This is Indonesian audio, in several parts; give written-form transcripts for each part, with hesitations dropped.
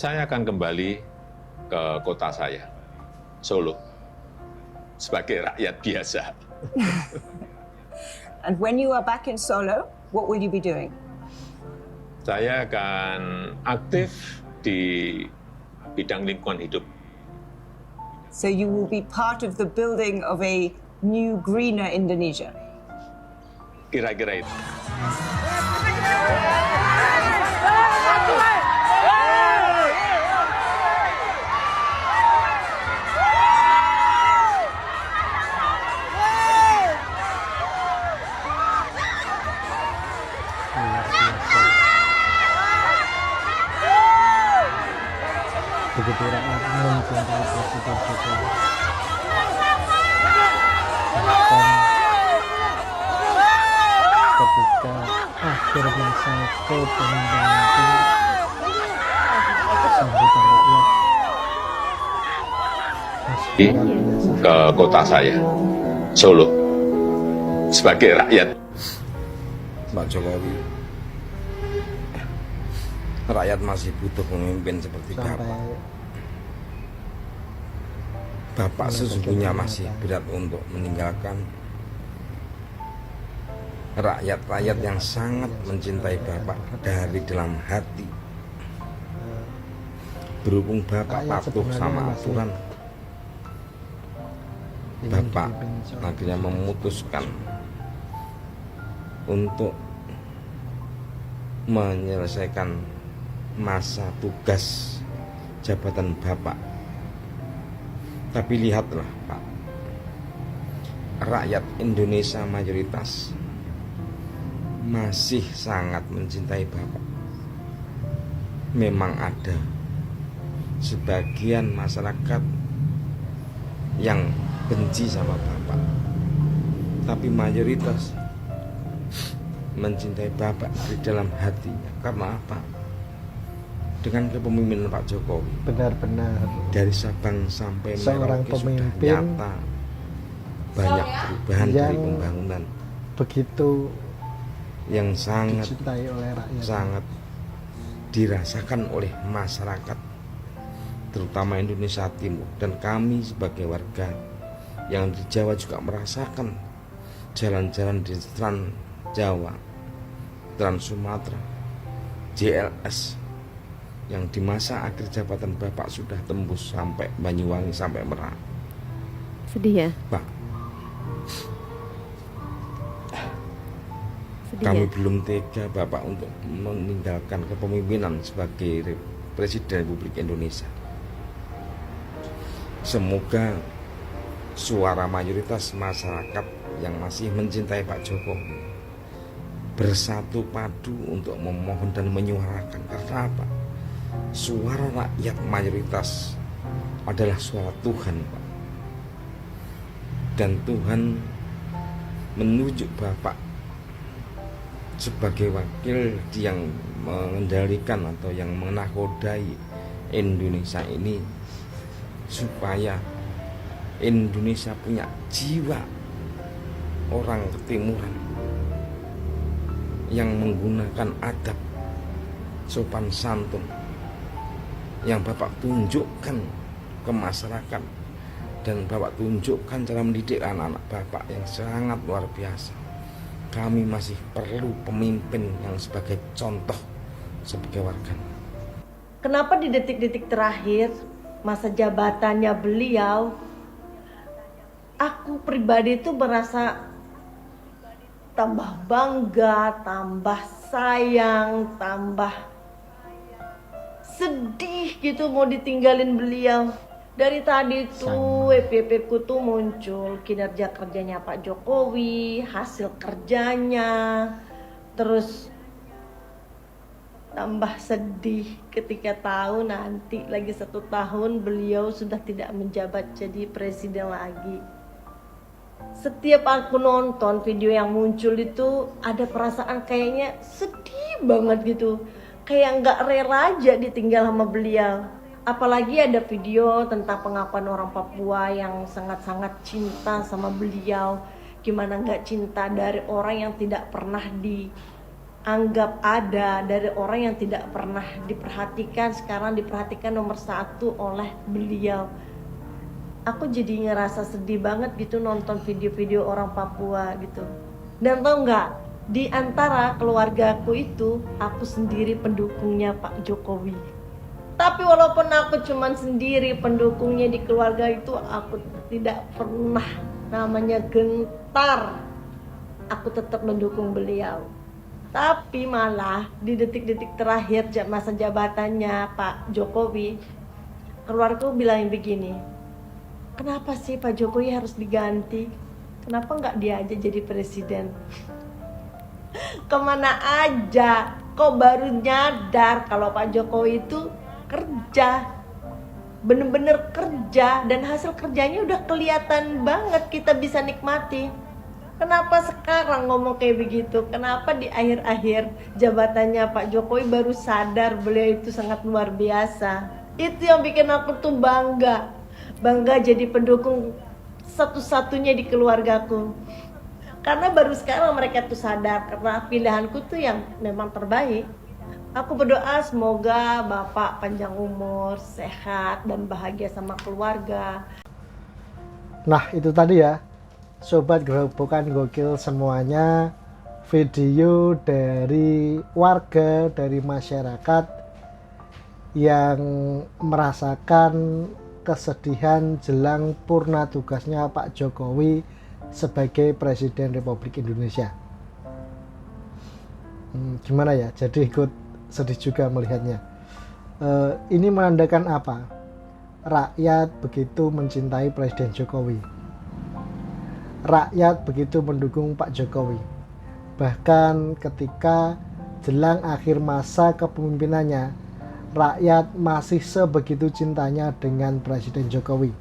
saya akan kembali ke kota saya, Solo, sebagai rakyat biasa. And when you are back in Solo, what will you be doing? Saya akan aktif di bidang lingkungan hidup. So you will be part of the building of a new, greener Indonesia. Kira-kira itu. Begitu rakyat mencintai Presiden Jokowi, ketika akhirnya sampai pemimpinan sambutan rakyat Ke kota saya, Solo, sebagai rakyat. Pak Jokowi, rakyat masih butuh pemimpin seperti Bapak. Bapak sesungguhnya masih berat untuk meninggalkan rakyat-rakyat yang sangat mencintai Bapak dari dalam hati. Berhubung Bapak patuh sama aturan, Bapak akhirnya memutuskan untuk menyelesaikan masa tugas jabatan Bapak. Tapi lihatlah Pak, rakyat Indonesia mayoritas masih sangat mencintai Bapak. Memang ada sebagian masyarakat yang benci sama Bapak, tapi mayoritas mencintai Bapak di dalam hatinya. Karena apa? Dengan kepemimpinan Pak Jokowi, benar-benar dari Sabang sampai seorang Merauke pemimpin sudah nyata banyak perubahan dari pembangunan begitu yang sangat dicintai oleh rakyat, sangat dirasakan oleh masyarakat, terutama Indonesia Timur. Dan kami sebagai warga yang di Jawa juga merasakan jalan-jalan di Trans Jawa, Trans Sumatera, JLS yang di masa akhir jabatan Bapak sudah tembus sampai Banyuwangi, sampai Merak. Sedih ya? Pak, Sedih kami ya? belum tega Bapak untuk meninggalkan kepemimpinan sebagai Presiden Republik Indonesia. Semoga suara mayoritas masyarakat yang masih mencintai Pak Jokowi bersatu padu untuk memohon dan menyuarakan. Karena apa? Suara rakyat mayoritas adalah suara Tuhan, Pak. Dan Tuhan menunjuk Bapak sebagai wakil yang mengendalikan atau yang menakodai Indonesia ini, supaya Indonesia punya jiwa orang ketimuran yang menggunakan adab, sopan santun yang Bapak tunjukkan ke masyarakat, dan Bapak tunjukkan cara mendidik anak-anak Bapak yang sangat luar biasa. Kami masih perlu pemimpin yang sebagai contoh sebagai warga. Kenapa di detik-detik terakhir masa jabatannya beliau, aku pribadi itu merasa tambah bangga, tambah sayang, tambah sedih gitu mau ditinggalin beliau. Dari tadi tuh WPP ku tuh muncul kinerja kerjanya Pak Jokowi, hasil kerjanya, terus tambah sedih ketika tahu nanti lagi 1 tahun beliau sudah tidak menjabat jadi presiden lagi. Setiap aku nonton video yang muncul itu ada perasaan kayaknya sedih banget gitu, kayak nggak rela aja ditinggal sama beliau. Apalagi ada video tentang pengakuan orang Papua yang sangat-sangat cinta sama beliau. Gimana nggak cinta dari orang yang tidak pernah anggap ada dari orang yang tidak pernah diperhatikan, sekarang diperhatikan nomor satu oleh beliau. Aku jadi ngerasa sedih banget gitu nonton video-video orang Papua gitu. Dan tau nggak, di antara keluargaku itu aku sendiri pendukungnya Pak Jokowi. Tapi walaupun aku cuman sendiri pendukungnya di keluarga itu, aku tidak pernah namanya gentar. Aku tetap mendukung beliau. Tapi malah di detik-detik terakhir masa jabatannya Pak Jokowi, keluargaku bilang begini, kenapa sih Pak Jokowi harus diganti? Kenapa nggak dia aja jadi presiden? Kemana aja? Kok baru nyadar kalau Pak Jokowi itu kerja, bener-bener kerja, dan hasil kerjanya udah kelihatan banget, kita bisa nikmati. Kenapa sekarang ngomong kayak begitu? Kenapa di akhir-akhir jabatannya Pak Jokowi baru sadar beliau itu sangat luar biasa? Itu yang bikin aku tuh bangga jadi pendukung satu-satunya di keluargaku. Karena baru sekarang mereka tuh sadar karena pilihanku tuh yang memang terbaik. Aku berdoa semoga Bapak panjang umur, sehat, dan bahagia sama keluarga. Nah itu tadi ya, Sobat Gerobokan Gokil semuanya, video dari warga, dari masyarakat yang merasakan kesedihan jelang purna tugasnya Pak Jokowi sebagai Presiden Republik Indonesia. Gimana ya, jadi ikut sedih juga melihatnya. Ini menandakan apa? Rakyat begitu mencintai Presiden Jokowi. Rakyat begitu mendukung Pak Jokowi. Bahkan ketika jelang akhir masa kepemimpinannya, rakyat masih sebegitu cintanya dengan Presiden Jokowi.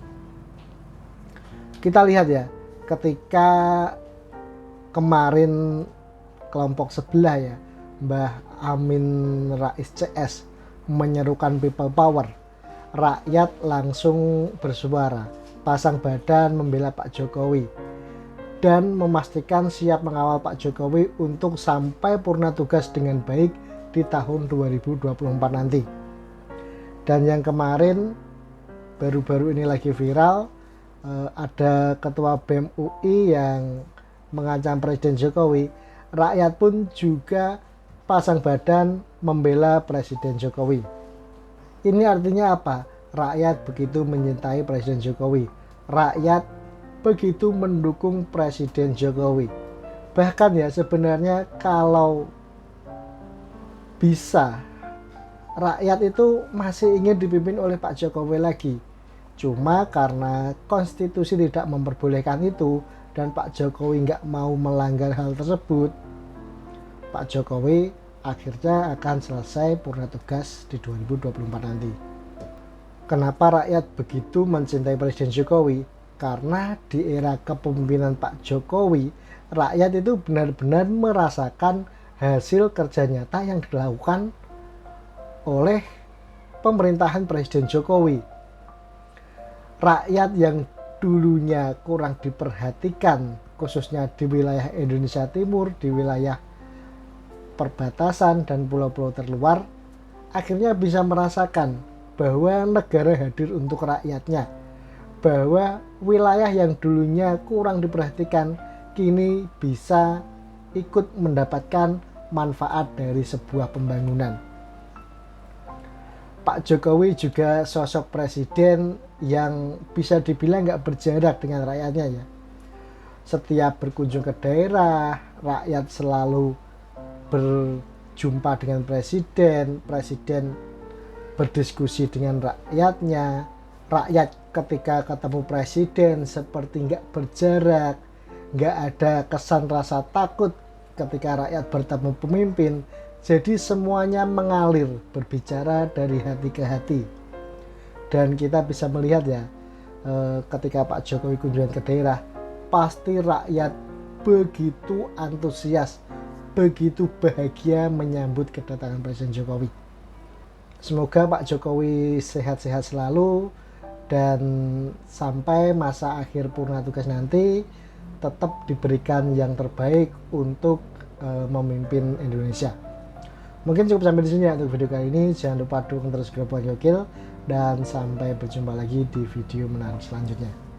Kita lihat ya, ketika kemarin kelompok sebelah ya, Mbah Amin Rais CS menyerukan people power, rakyat langsung bersuara, pasang badan membela Pak Jokowi dan memastikan siap mengawal Pak Jokowi untuk sampai purna tugas dengan baik di tahun 2024 nanti. Dan yang kemarin baru-baru ini lagi viral, ada ketua BEM UI yang mengancam Presiden Jokowi, rakyat pun juga pasang badan membela Presiden Jokowi. Ini artinya apa? Rakyat begitu mencintai Presiden Jokowi. Rakyat begitu mendukung Presiden Jokowi. Bahkan ya sebenarnya kalau bisa, rakyat itu masih ingin dipimpin oleh Pak Jokowi lagi. Cuma karena konstitusi tidak memperbolehkan itu dan Pak Jokowi nggak mau melanggar hal tersebut, Pak Jokowi akhirnya akan selesai purna tugas di 2024 nanti. Kenapa rakyat begitu mencintai Presiden Jokowi? Karena di era kepemimpinan Pak Jokowi, rakyat itu benar-benar merasakan hasil kerja nyata yang dilakukan oleh pemerintahan Presiden Jokowi. Rakyat yang dulunya kurang diperhatikan, khususnya di wilayah Indonesia Timur, di wilayah perbatasan dan pulau-pulau terluar, akhirnya bisa merasakan bahwa negara hadir untuk rakyatnya, bahwa wilayah yang dulunya kurang diperhatikan kini bisa ikut mendapatkan manfaat dari sebuah pembangunan. Pak Jokowi juga sosok presiden yang bisa dibilang nggak berjarak dengan rakyatnya ya. Setiap berkunjung ke daerah, rakyat selalu berjumpa dengan presiden, presiden berdiskusi dengan rakyatnya, rakyat ketika ketemu presiden seperti nggak berjarak, nggak ada kesan rasa takut ketika rakyat bertemu pemimpin. Jadi semuanya mengalir, berbicara dari hati ke hati. Dan kita bisa melihat ya, ketika Pak Jokowi kunjungan ke daerah, pasti rakyat begitu antusias, begitu bahagia menyambut kedatangan Presiden Jokowi. Semoga Pak Jokowi sehat-sehat selalu dan sampai masa akhir purna tugas nanti tetap diberikan yang terbaik untuk memimpin Indonesia. Mungkin cukup sampai di sini ya untuk video kali ini. Jangan lupa dukung terus Global Gokil dan sampai berjumpa lagi di video menarik selanjutnya.